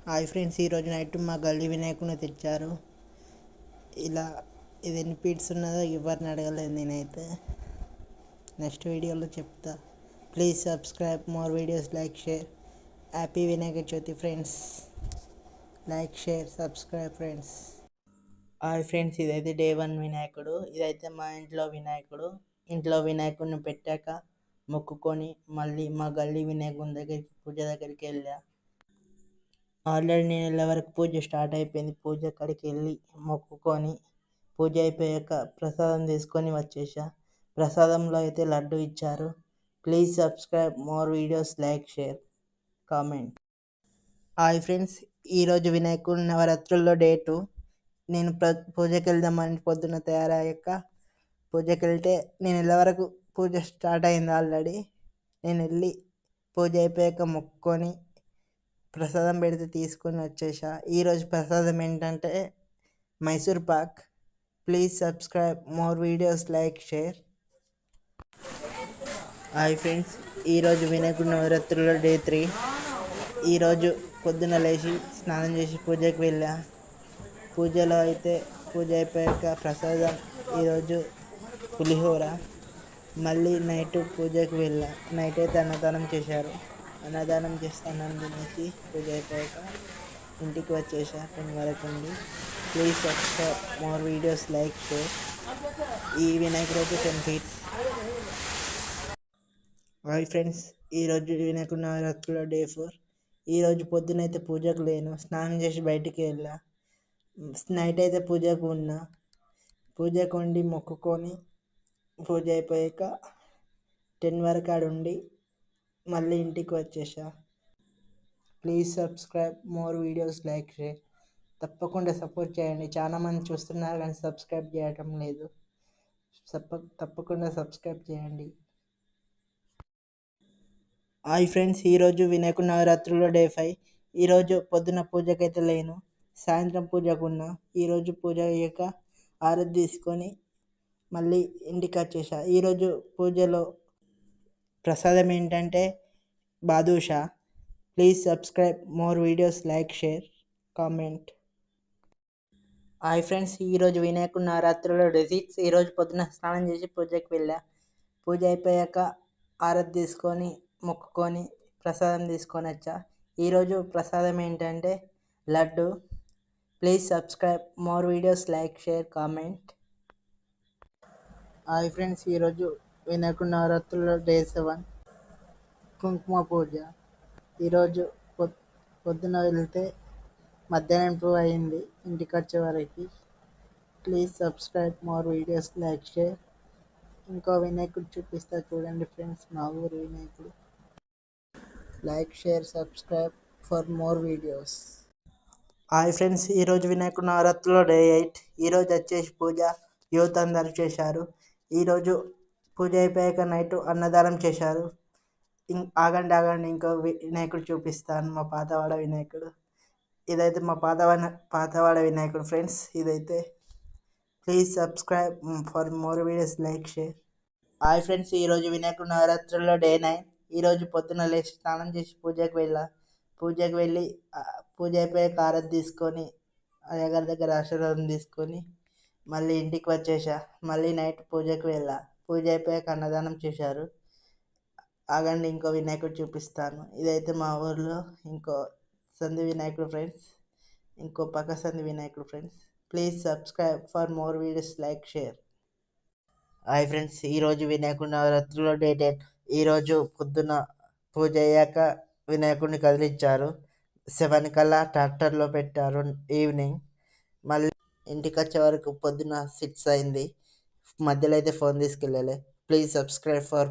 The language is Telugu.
హాయ్ ఫ్రెండ్స్, ఈరోజు నైట్ మా గల్లీ వినాయకుడిని తెచ్చారు. ఇలా ఇది ఎన్ని పీట్స్ ఉన్నదో ఎవరిని అడగలేదు నేనైతే. నెక్స్ట్ వీడియోలో చెప్తా. Please subscribe more videos, like, share. Happy Vinayaka Chavithi friends. Like, share, subscribe friends. Hi friends, ఇదైతే డే 1 వినాయకుడు. ఇదైతే మా ఇంట్లో వినాయకుడు. ఇంట్లో వినాయకుడిని పెట్టాక మొక్కుకొని మళ్ళీ మా గల్లీ వినాయకుని దగ్గరికి పూజ దగ్గరికి వెళ్ళా. ఆల్రెడీ నేను వెళ్ళే వరకు పూజ స్టార్ట్ అయిపోయింది. పూజ కాడికి వెళ్ళి మొక్కుకొని పూజ అయిపోయాక ప్రసాదం తీసుకొని వచ్చేసా. ప్రసాదంలో అయితే లడ్డు ఇచ్చారు. Please subscribe more videos, like, share, comment. Hi friends, ఈరోజు వినాయకుడు నవరాత్రుల్లో డే 2. నేను పూజకి వెళ్దామని పొద్దున్న తయారయ్యాక పూజకి వెళ్తే నేను వెళ్ళే వరకు పూజ స్టార్ట్ అయింది ఆల్రెడీ. నేను వెళ్ళి పూజ అయిపోయాక మొక్కుకొని ప్రసాదం పెడితే తీసుకొని వచ్చేసా. ఈరోజు ప్రసాదం ఏంటంటే Mysore Pak. Please subscribe more videos, like, share. Hi friends, ఈరోజు వినాయకుడి నవరాత్రుల్లో డే 3. ఈరోజు పొద్దున లేచి స్నానం చేసి పూజకి వెళ్ళా. పూజలో అయితే పూజ అయిపోయాక ప్రసాదం ఈరోజు పులిహోర. మళ్ళీ నైట్ పూజకి వెళ్ళా. నైట్ అయితే అన్నదానం చేశారు. అన్నదానం చేస్తాను తినేసి పూజ అయిపోయాక ఇంటికి వచ్చేసా 10 వరకు ఉండి. Please subscribe more videos, like, share. ఈ వినాయకుడు అయితే 10 feet. హాయ్ ఫ్రెండ్స్, ఈరోజు వినాయకుడు నవరాత్రుల డే 4. ఈరోజు పొద్దునైతే పూజకు లేను. స్నానం చేసి బయటికి వెళ్ళా. నైట్ అయితే పూజకు ఉన్నా. పూజకు ఉండి మొక్కుకొని పూజ అయిపోయాక 10 వరకు ఆడుండి మళ్ళీ ఇంటికి వచ్చేసా. Please subscribe more videos, like, share. తప్పకుండా సపోర్ట్ చేయండి. చాలామంది చూస్తున్నారు కానీ సబ్స్క్రైబ్ చేయటం లేదు. తప్పకుండా సబ్స్క్రైబ్ చేయండి. హాయ్ ఫ్రెండ్స్, ఈరోజు వినాయకుడి నవరాత్రుల్లో డే 5. ఈరోజు పొద్దున పూజకైతే లేను. సాయంత్రం పూజకు ఉన్నా. ఈరోజు పూజ అయ్యాక ఆరతి తీసుకొని మళ్ళీ ఇంటికి వచ్చేసా. ఈరోజు పూజలో ప్రసాదం ఏంటంటే badusha. Please subscribe more videos, like, share, comment. Hi friends, ఈరోజు వినాయకుడి నవరాత్రుల్లో డే 6. ఈరోజు పొద్దున స్నానం చేసి పూజకి వెళ్ళా. పూజ అయిపోయాక ఆరతి తీసుకొని మొక్కుకొని ప్రసాదం తీసుకొని వచ్చా. ఈరోజు ప్రసాదం ఏంటంటే laddu. Please subscribe more videos, like, share, comment. Hi friends, ఈరోజు వినాయకుడి నవరాత్రుల్లో డే 7. కుంకుమ పూజ. ఈరోజు పొద్దున వెళ్తే మధ్యాహ్నం 2 అయింది ఇంటికి వచ్చే వరకు. Please subscribe more videos, like, share. ఇంకో వినాయకుడు చూపిస్తా చూడండి ఫ్రెండ్స్, మా ఊరు వినాయకుడు. Like, share, subscribe for more videos. Hi friends, ఈరోజు వినాయకుడు నవరాత్రుల్లో డే 8. ఈరోజు వచ్చేసి పూజ యూత్ అందరు చేశారు. ఈరోజు పూజ అయిపోయాక నైట్ అన్నదానం చేశారు. ఆగండి ఇంకో వినాయకుడు చూపిస్తాను, మా పాతవాడ వినాయకుడు. ఇదైతే మా పాతవాడ వినాయకుడు ఫ్రెండ్స్. ఇదైతే please subscribe for more videos, like, share. Hi friends, ఈరోజు వినాయకుడు నవరాత్రుల్లో డే 9. ఈరోజు పొద్దున లేచి స్నానం చేసి పూజకి వెళ్ళి పూజ అయిపోయాక ఆరతి తీసుకొని అయ్యగారి దగ్గర ఆశీర్వాదం తీసుకొని మళ్ళీ ఇంటికి వచ్చేసా. మళ్ళీ నైట్ పూజకి వెళ్ళా. పూజ అయిపోయాక అన్నదానం చేశారు. ఆగండి ఇంకో వినాయకుడు చూపిస్తాను. ఇదైతే మా ఊర్లో ఇంకో సంధి వినాయకుడు ఫ్రెండ్స్. ఇంకో పక్క సంధి వినాయకుడు friends. Please subscribe for more videos, like, share. Hi friends, ఈరోజు వినాయకుడి నవరాత్రిలో డే 10. ఈరోజు పొద్దున పూజ అయ్యాక వినాయకుడిని కదిలించారు. 7 కల్లా ట్రాక్టర్లో పెట్టారు. ఈవినింగ్ మళ్ళీ ఇంటికి వచ్చే వరకు పొద్దున 6 అయింది. మధ్యలో అయితే ఫోన్ తీసుకెళ్ళలే. Please subscribe for